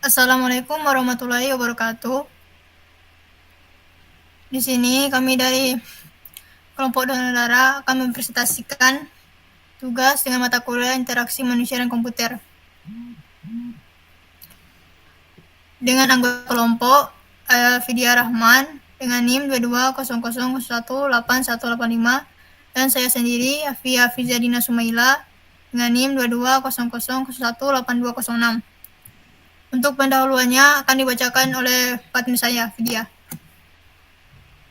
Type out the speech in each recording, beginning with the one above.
Assalamualaikum warahmatullahi wabarakatuh. Di sini kami dari kelompok donor darah akan mempresentasikan tugas dengan mata kuliah interaksi manusia dan komputer. Dengan anggota kelompok Vidya Rahman dengan NIM 2200018185 dan saya sendiri Afia Fizadina Sumaila dengan NIM 2200018206. Untuk pendahuluannya akan dibacakan oleh partner saya, Vidya.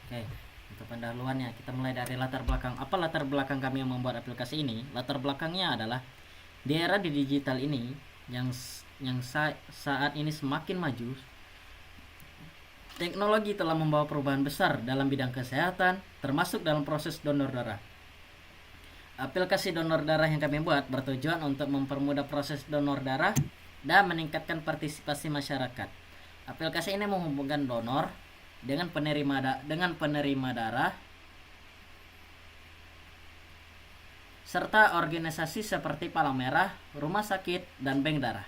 Oke, untuk pendahuluannya kita mulai dari latar belakang. Apa latar belakang kami yang membuat aplikasi ini? Latar belakangnya adalah di era di digital ini yang saat ini semakin maju, teknologi telah membawa perubahan besar dalam bidang kesehatan, termasuk dalam proses donor darah. Aplikasi donor darah yang kami buat bertujuan untuk mempermudah proses donor darah dan meningkatkan partisipasi masyarakat. Aplikasi ini menghubungkan donor dengan penerima darah serta organisasi seperti Palang Merah, rumah sakit, dan bank darah.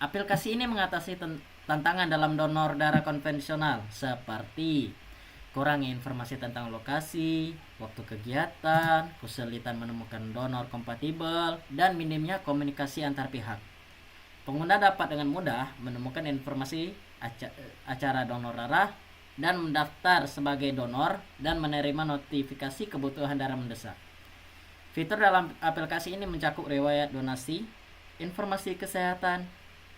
Aplikasi ini mengatasi tantangan dalam donor darah konvensional seperti kurangnya informasi tentang lokasi, waktu kegiatan, kesulitan menemukan donor kompatibel, dan minimnya komunikasi antar pihak. Pengguna dapat dengan mudah menemukan informasi acara donor darah dan mendaftar sebagai donor dan menerima notifikasi kebutuhan darah mendesak. Fitur dalam aplikasi ini mencakup riwayat donasi, informasi kesehatan,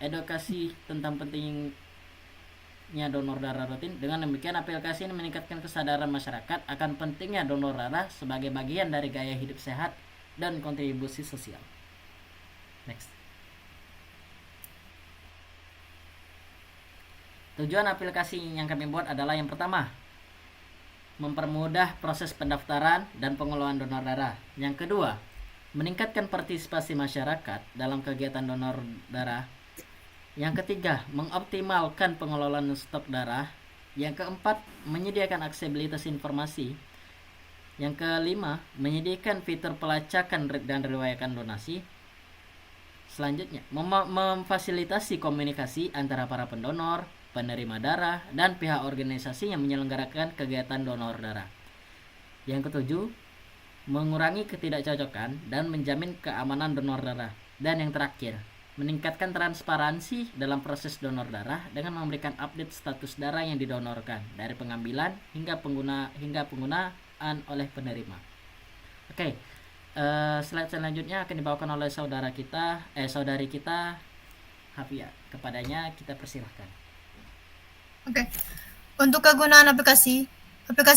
edukasi tentang pentingnya donor darah rutin. Dengan demikian, aplikasi ini meningkatkan kesadaran masyarakat akan pentingnya donor darah sebagai bagian dari gaya hidup sehat dan kontribusi sosial. Next. Tujuan aplikasi yang kami buat adalah yang pertama, mempermudah proses pendaftaran dan pengelolaan donor darah. Yang kedua, meningkatkan partisipasi masyarakat dalam kegiatan donor darah. Yang ketiga, mengoptimalkan pengelolaan stok darah. Yang keempat, menyediakan aksesibilitas informasi. Yang kelima, menyediakan fitur pelacakan dan riwayatkan donasi. Selanjutnya, memfasilitasi komunikasi antara para pendonor, penerima darah, dan pihak organisasi yang menyelenggarakan kegiatan donor darah. Yang ketujuh, mengurangi ketidakcocokan dan menjamin keamanan donor darah. Dan yang terakhir, meningkatkan transparansi dalam proses donor darah dengan memberikan update status darah yang didonorkan dari pengambilan hingga penggunaan oleh penerima. Oke, slide selanjutnya akan dibawakan oleh saudari kita Hafia. Kepadanya kita persilahkan. Oke. Untuk kegunaan aplikasi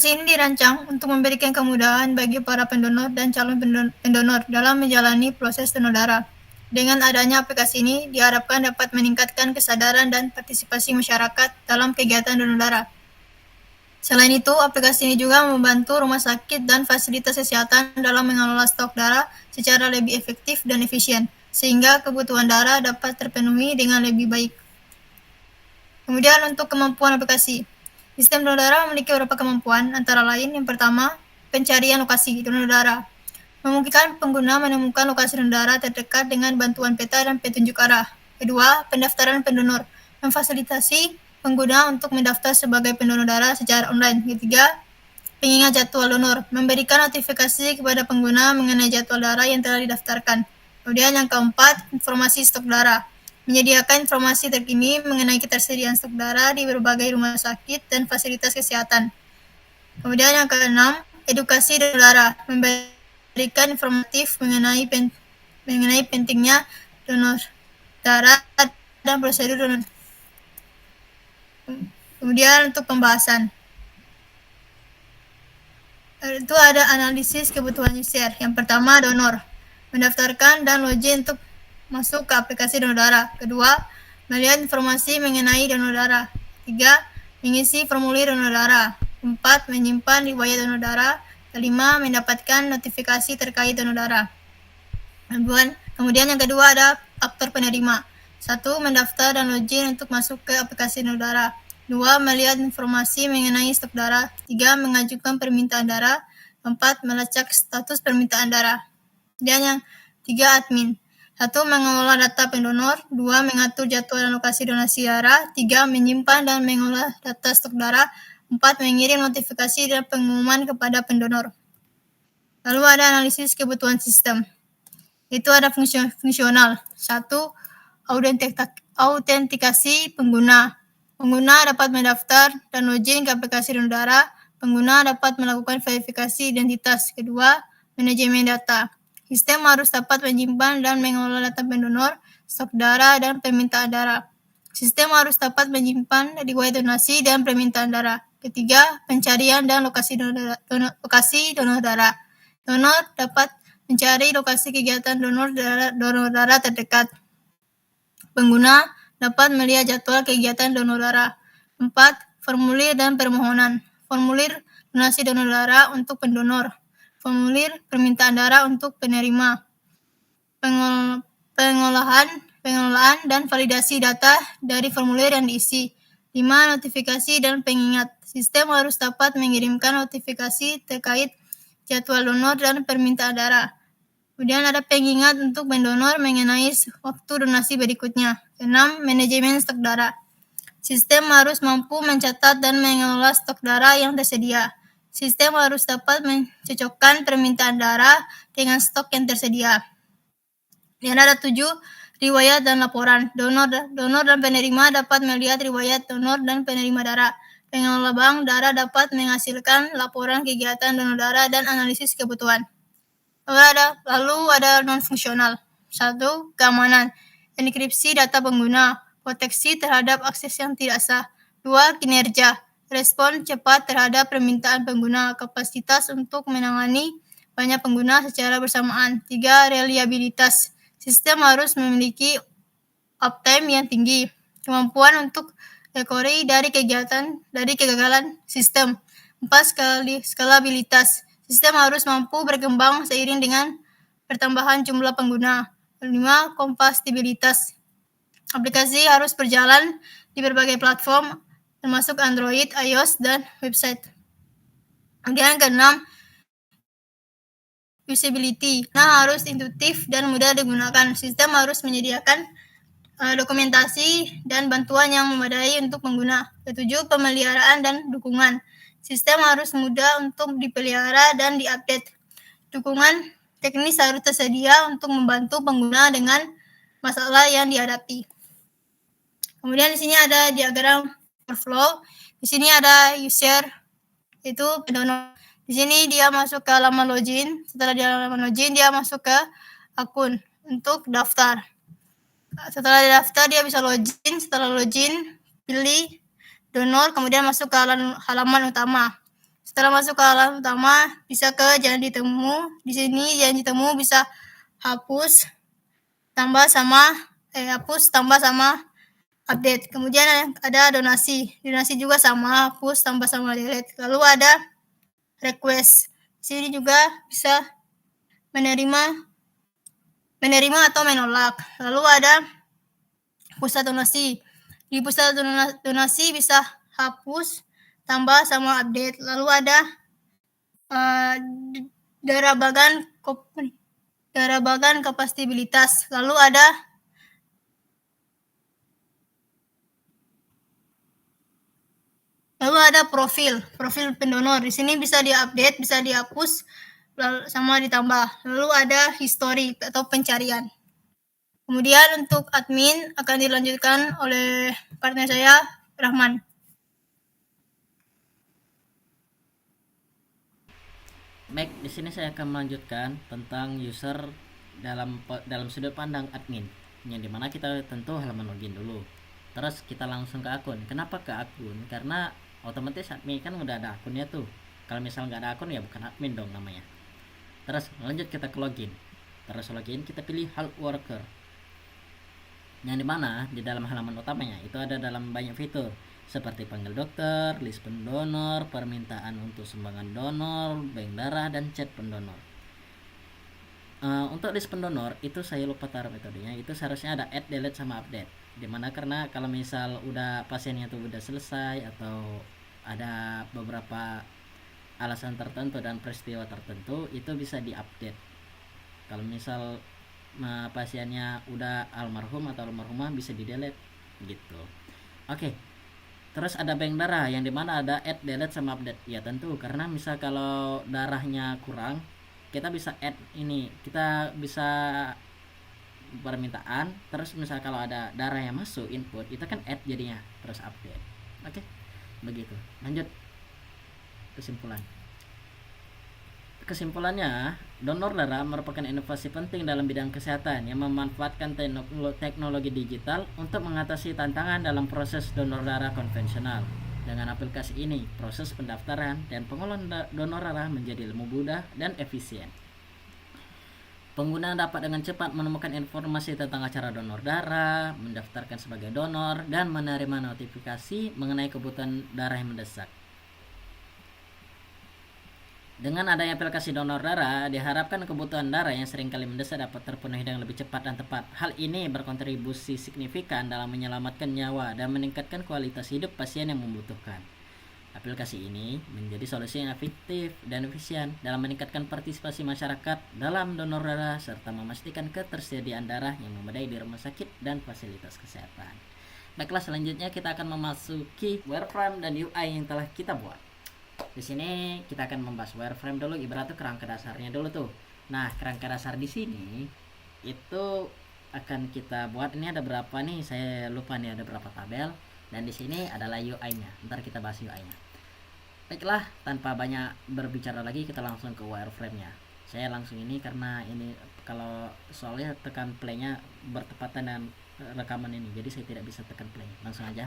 ini dirancang untuk memberikan kemudahan bagi para pendonor dan calon pendonor dalam menjalani proses donor darah. Dengan adanya aplikasi ini diharapkan dapat meningkatkan kesadaran dan partisipasi masyarakat dalam kegiatan donor darah. Selain itu, aplikasi ini juga membantu rumah sakit dan fasilitas kesehatan dalam mengelola stok darah secara lebih efektif dan efisien, sehingga kebutuhan darah dapat terpenuhi dengan lebih baik. Kemudian untuk kemampuan aplikasi. Sistem donor darah memiliki beberapa kemampuan, antara lain yang pertama, pencarian lokasi donor darah. Memungkinkan pengguna menemukan lokasi donor darah terdekat dengan bantuan peta dan petunjuk arah. Kedua, pendaftaran pendonor. Memfasilitasi pengguna untuk mendaftar sebagai pendonor darah secara online. Ketiga, pengingat jadwal donor. Memberikan notifikasi kepada pengguna mengenai jadwal darah yang telah didaftarkan. Kemudian yang keempat, informasi stok darah. Menyediakan informasi terkini mengenai ketersediaan stok darah di berbagai rumah sakit dan fasilitas kesehatan. Kemudian yang keenam, edukasi donor darah. Memberikan informatif mengenai pentingnya donor darah dan prosedur donor. Kemudian untuk pembahasan. Itu ada analisis kebutuhan user. Yang pertama, donor. Mendaftarkan dan login untuk masuk ke aplikasi donor darah. Kedua, melihat informasi mengenai donor darah. Tiga, mengisi formulir donor darah. Empat, menyimpan riwayat donor darah. Kelima, mendapatkan notifikasi terkait donor darah. Kemudian yang kedua ada aktor penerima. Satu, mendaftar dan login untuk masuk ke aplikasi donor darah. Dua, melihat informasi mengenai stok darah. Tiga, mengajukan permintaan darah. Empat, melacak status permintaan darah. Dan yang tiga, admin. 1. Mengelola data pendonor. 2. Mengatur jadwal dan lokasi donasi darah. 3. Menyimpan dan mengolah data stok darah. 4. Mengirim notifikasi dan pengumuman kepada pendonor. Lalu ada analisis kebutuhan sistem. Itu ada fungsional. 1. Autentikasi pengguna. Pengguna dapat mendaftar dan login ke aplikasi donor darah. Pengguna dapat melakukan verifikasi identitas. Kedua, manajemen data. Sistem harus dapat menyimpan dan mengelola data pendonor, stok darah, dan permintaan darah. Sistem harus dapat menyimpan riwayat donasi dan permintaan darah. Ketiga, pencarian dan lokasi donor darah. Donor dapat mencari lokasi kegiatan donor darah terdekat. Pengguna dapat melihat jadwal kegiatan donor darah. 4. Formulir dan permohonan. Formulir donasi donor darah untuk pendonor. Formulir permintaan darah untuk penerima. Pengolahan dan validasi data dari formulir yang diisi. 5. Notifikasi dan pengingat. Sistem harus dapat mengirimkan notifikasi terkait jadwal donor dan permintaan darah. Kemudian ada pengingat untuk pendonor mengenai waktu donasi berikutnya. 6. Manajemen stok darah. Sistem harus mampu mencatat dan mengelola stok darah yang tersedia. Sistem harus dapat mencocokkan permintaan darah dengan stok yang tersedia. Dan ada 7. Riwayat dan laporan. Donor dan penerima dapat melihat riwayat donor dan penerima darah. Pengelola bank darah dapat menghasilkan laporan kegiatan donor darah dan analisis kebutuhan. Lalu ada non-fungsional. 1. Keamanan. Enkripsi data pengguna. Proteksi terhadap akses yang tidak sah. 2. Kinerja. Respon cepat terhadap permintaan pengguna. Kapasitas untuk menangani banyak pengguna secara bersamaan. 3. Reliabilitas. Sistem harus memiliki uptime yang tinggi. Kemampuan untuk recovery dari kegagalan sistem. 4. Skalabilitas. Sistem harus mampu berkembang seiring dengan pertambahan jumlah pengguna. 5. Kompatibilitas. Aplikasi harus berjalan di berbagai platform, termasuk Android, iOS, dan website. Kemudian ke-6, usability. Harus intuitif dan mudah digunakan. Sistem harus menyediakan dokumentasi dan bantuan yang memadai untuk pengguna. Ke-7, pemeliharaan dan dukungan. Sistem harus mudah untuk dipelihara dan diupdate. Dukungan teknis harus tersedia untuk membantu pengguna dengan masalah yang dihadapi. Kemudian di sini ada diagram workflow. Di sini ada user, itu pendonor. Di sini dia masuk ke halaman login. Setelah di halaman login, dia masuk ke akun untuk daftar. Setelah daftar, dia bisa login. Setelah login, pilih donor, kemudian masuk ke halaman utama. Setelah masuk ke halaman utama, bisa ke janji temu. Di sini janji temu bisa hapus, tambah sama update. Kemudian ada donasi. Donasi juga sama, hapus, tambah sama delete. Lalu ada request. Di sini juga bisa menerima atau menolak. Lalu ada pusat donasi. Di pusat donasi bisa hapus, tambah sama update. Lalu ada darah bagan kompatibilitas. Lalu ada profil pendonor. Di sini bisa diupdate, bisa dihapus, sama ditambah. Lalu ada history atau pencarian. Kemudian untuk admin akan dilanjutkan oleh partner saya, Rahman. Baik, di sini saya akan melanjutkan tentang user dalam sudut pandang admin, yang dimana kita tentu halaman login dulu. Terus kita langsung ke akun. Kenapa ke akun? Karena otomatis admin kan udah ada akunnya tuh. Kalau misal nggak ada akun ya bukan admin dong namanya. Terus lanjut kita ke login. Terus login kita pilih help worker. Yang dimana di dalam halaman utamanya itu ada dalam banyak fitur seperti panggil dokter, list pendonor, permintaan untuk sumbangan donor, bank darah, dan chat pendonor. Untuk list pendonor itu saya lupa taruh metodenya. Itu seharusnya ada add, delete, sama update. Dimana karena kalau misal udah pasiennya tuh udah selesai atau ada beberapa alasan tertentu dan peristiwa tertentu, itu bisa diupdate. Kalau misal pasiennya udah almarhum atau almarhumah bisa di delete gitu. Oke. Terus ada bank darah yang dimana ada add, delete sama update. Ya tentu karena misal kalau darahnya kurang, kita bisa add ini, kita bisa permintaan. Terus misal kalau ada darah yang masuk input, itu kan add jadinya, terus update. Oke, begitu. Lanjut kesimpulan. Kesimpulannya, donor darah merupakan inovasi penting dalam bidang kesehatan yang memanfaatkan teknologi digital untuk mengatasi tantangan dalam proses donor darah konvensional. Dengan aplikasi ini, proses pendaftaran dan pengolahan donor darah menjadi lebih mudah dan efisien. Pengguna dapat dengan cepat menemukan informasi tentang acara donor darah, mendaftarkan sebagai donor, dan menerima notifikasi mengenai kebutuhan darah yang mendesak. Dengan adanya aplikasi donor darah, diharapkan kebutuhan darah yang seringkali mendesak dapat terpenuhi dengan lebih cepat dan tepat. Hal ini berkontribusi signifikan dalam menyelamatkan nyawa dan meningkatkan kualitas hidup pasien yang membutuhkan. Aplikasi ini menjadi solusi yang efektif dan efisien dalam meningkatkan partisipasi masyarakat dalam donor darah serta memastikan ketersediaan darah yang memadai di rumah sakit dan fasilitas kesehatan. Baiklah, selanjutnya kita akan memasuki wireframe dan UI yang telah kita buat. Di sini kita akan membahas wireframe dulu, ibaratnya kerangka dasarnya dulu tuh. Nah, kerangka dasar di sini itu akan kita buat. Ini ada berapa nih? Saya lupa nih ada berapa tabel. Dan di sini adalah UI-nya. Ntar kita bahas UI-nya. Baiklah, tanpa banyak berbicara lagi kita langsung ke wireframe-nya. Saya langsung ini karena ini kalau soalnya tekan play-nya bertepatan dengan rekaman ini. Jadi saya tidak bisa tekan play. Langsung aja.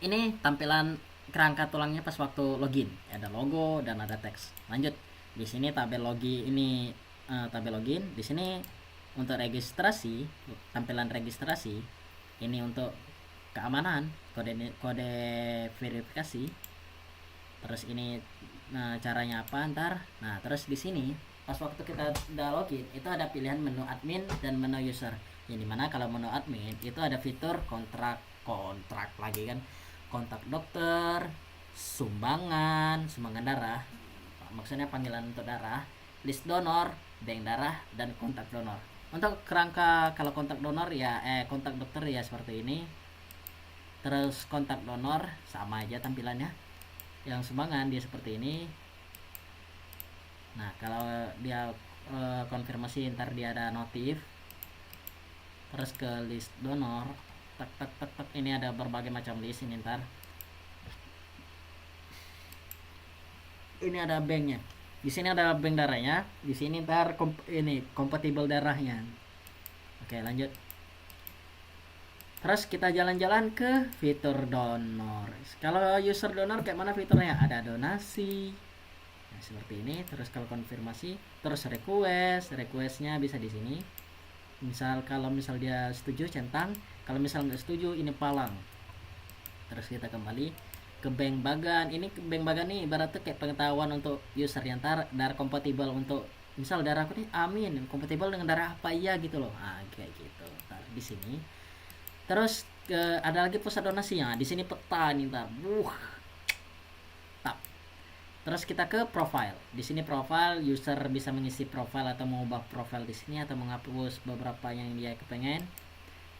Ini tampilan kerangka tulangnya pas waktu login. Ada logo dan ada teks. Lanjut. Di sini tabel login ini tabel login. Di sini untuk registrasi, tampilan registrasi. Ini untuk keamanan, kode verifikasi. Terus ini caranya apa ntar. Nah, terus di sini pas waktu kita udah login itu ada pilihan menu admin dan menu user. Yang dimana kalau menu admin itu ada fitur kontrak lagi kan, kontak dokter, sumbangan darah, maksudnya panggilan untuk darah, list donor, bank darah, dan kontak donor. Untuk kerangka kalau kontak donor ya kontak dokter ya seperti ini. Terus kontak donor sama aja tampilannya. Yang sumbangan dia seperti ini. Nah, kalau dia konfirmasi ntar dia ada notif. Terus ke list donor, tak ini ada berbagai macam list ini ntar. Ini ada banknya. Di sini ada bank darahnya. Di sini ntar ini kompatibel darahnya. Oke, lanjut. Terus kita jalan-jalan ke fitur donor. Kalau user donor kayak mana fiturnya? Ada donasi. Nah, seperti ini. Terus kalau konfirmasi, terus requestnya bisa di sini. Kalau misal dia setuju centang, kalau misal nggak setuju ini palang. Terus kita kembali ke bank bagan. Ini bank bagan nih ibaratnya kayak pengetahuan untuk user yang darah kompatibel untuk misal darah aku nih amin kompatibel dengan darah apa iya gitu loh. Ah, kayak gitu. Ntar di sini. Terus ada lagi pusat donasinya. Di sini peta nih ntar. Tap. Terus kita ke profile. Di sini profile, user bisa mengisi profile atau mengubah profile di sini atau menghapus beberapa yang dia kepengen.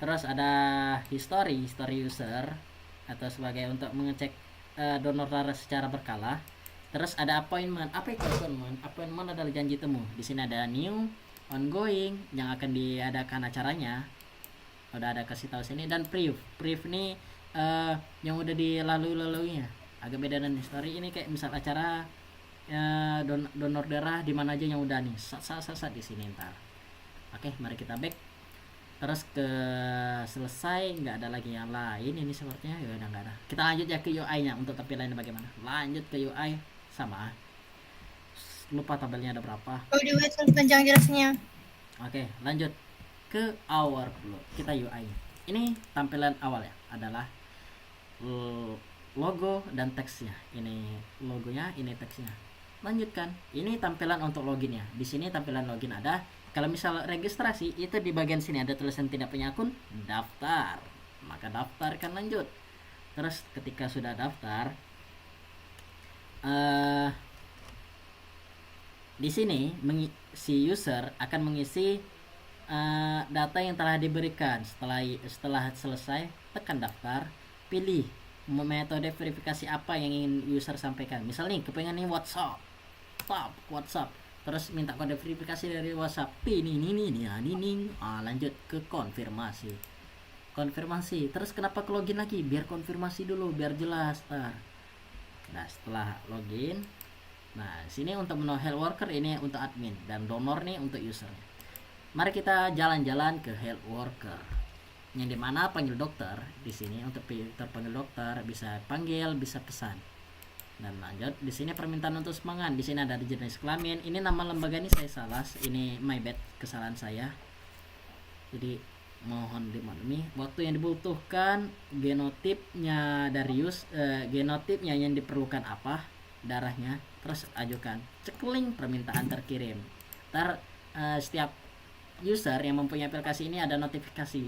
Terus ada history user atau sebagai untuk mengecek donor darah secara berkala. Terus ada appointment. Apa itu appointment? Appointment adalah janji temu. Di sini ada new, ongoing yang akan diadakan acaranya. Udah ada kasih tahu sini, dan brief ini yang udah dilaluinya. Agak beda dengan history. Ini kayak misal acara donor darah di mana aja yang udah nih. Sat di sini ntar. Oke, mari kita back. Terus ke selesai, nggak ada lagi yang lain ini sepertinya. Ya udah nggak ada. Kita lanjut ya ke UI-nya untuk tampilannya bagaimana. Lanjut ke UI sama. Lupa tabelnya ada berapa. Oh, di website panjang jelasnya. Oke, lanjut ke our flow. Kita UI. Ini tampilan awal ya, adalah logo dan teksnya. Ini logonya, ini teksnya. Lanjutkan. Ini tampilan untuk loginnya. Di sini tampilan login ada. Kalau misal registrasi itu di bagian sini ada tulisan tidak punya akun, daftar. Maka daftarkan, lanjut. Terus ketika sudah daftar, di sini si user akan mengisi data yang telah diberikan. Setelah selesai, tekan daftar, pilih metode verifikasi apa yang ingin user sampaikan. Misal nih, kepengen nih WhatsApp, WhatsApp, terus minta kode verifikasi dari WhatsApp, lanjut ke konfirmasi. Terus kenapa ke login lagi? Biar konfirmasi dulu, biar jelas. Nah, setelah login, nah sini untuk menu health worker, ini untuk admin, dan donor nih untuk user. Mari kita jalan-jalan ke health worker, yang dimana panggil dokter. Di sini untuk fitur panggil dokter, bisa panggil, bisa pesan. Dan lanjut, di sini permintaan untuk sumbangan. Di sini ada jenis kelamin. Ini nama lembaga ini saya salah, ini my bad, kesalahan saya. Jadi mohon dimaklumi. Waktu yang dibutuhkan, genotipnya dari genotipnya yang diperlukan apa, darahnya, terus ajukan. Cekling permintaan terkirim. Setiap user yang mempunyai aplikasi ini ada notifikasi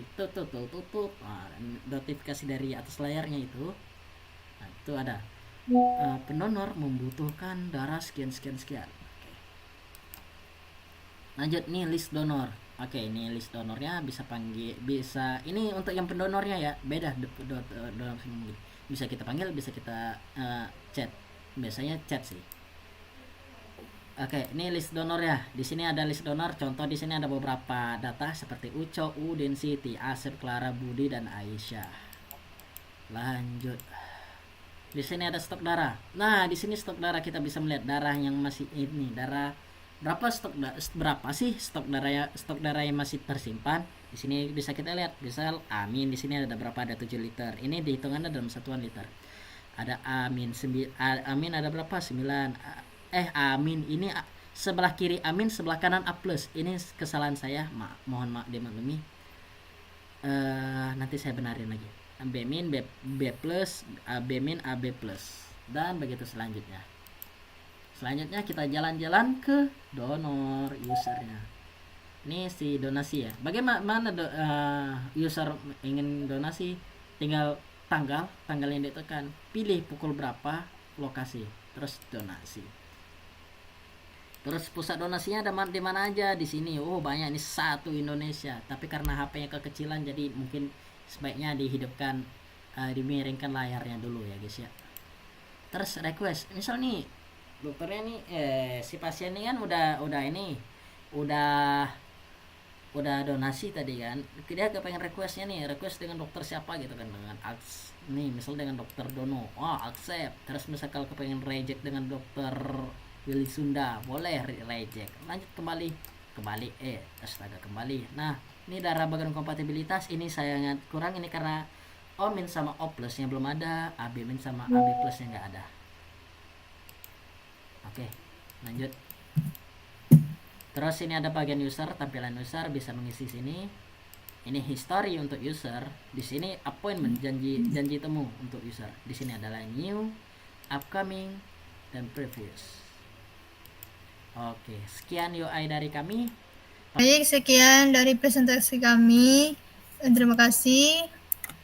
notifikasi dari atas layarnya itu. Nah, itu ada pendonor membutuhkan darah sekian. Oke. Lanjut nih, list donor. Oke, ini list donornya, bisa panggil, bisa ini untuk yang pendonornya ya, beda donor. Bisa kita panggil, bisa kita chat. Biasanya chat sih. Oke, ini list donor ya. Di sini ada list donor. Contoh di sini ada beberapa data seperti Uco, Udin, Siti, Asep, Clara, Budi, dan Aisyah. Lanjut. Di sini ada stok darah. Nah, di sini stok darah kita bisa melihat darah yang masih ini, darah berapa stok darah yang masih tersimpan. Di sini bisa kita lihat. Misal Amin di sini ada berapa? Ada 7 liter. Ini dihitungannya dalam satuan liter. Ada Amin Amin ada berapa? 9. Amin ini sebelah kiri Amin, sebelah kanan A+. Ini kesalahan saya, mohon maaf dimaklumi. Nanti saya benarin lagi. B min, B plus, B min, AB plus, dan begitu selanjutnya. Selanjutnya kita jalan-jalan ke donor usernya. Ini si donasi ya. Bagaimana user ingin donasi? Tinggal tanggal yang ditekan, pilih pukul berapa, lokasi, terus donasi. Terus pusat donasinya ada di mana aja? Di sini. Oh, banyak, ini satu Indonesia. Tapi karena HP-nya kekecilan, jadi mungkin sebaiknya dihidupkan, dimiringkan layarnya dulu ya guys ya. Terus request. Misal nih dokternya nih, si pasien ini kan udah donasi tadi kan. Dia kepengen requestnya nih, request dengan dokter siapa gitu kan, dengan nih misal dengan dokter Dono. Accept. Terus misalkan kepengen reject dengan dokter Willy Sunda, boleh reject. Lanjut kembali. Nah, ini darah bagian kompatibilitas, ini saya ingat kurang, ini karena O min sama O plusnya belum ada, AB min sama AB plusnya nggak ada. Oke, lanjut. Terus ini ada bagian user, tampilan user, bisa mengisi sini. Ini history untuk user. Di sini appointment, janji temu untuk user. Di sini adalah new, upcoming, dan previous. Oke, sekian UI dari kami. Baik, sekian dari presentasi kami. Terima kasih.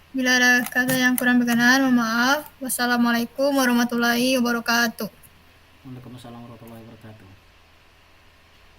Bila ada kata yang kurang berkenan, mohon maaf. Wassalamualaikum warahmatullahi wabarakatuh. Waalaikumsalam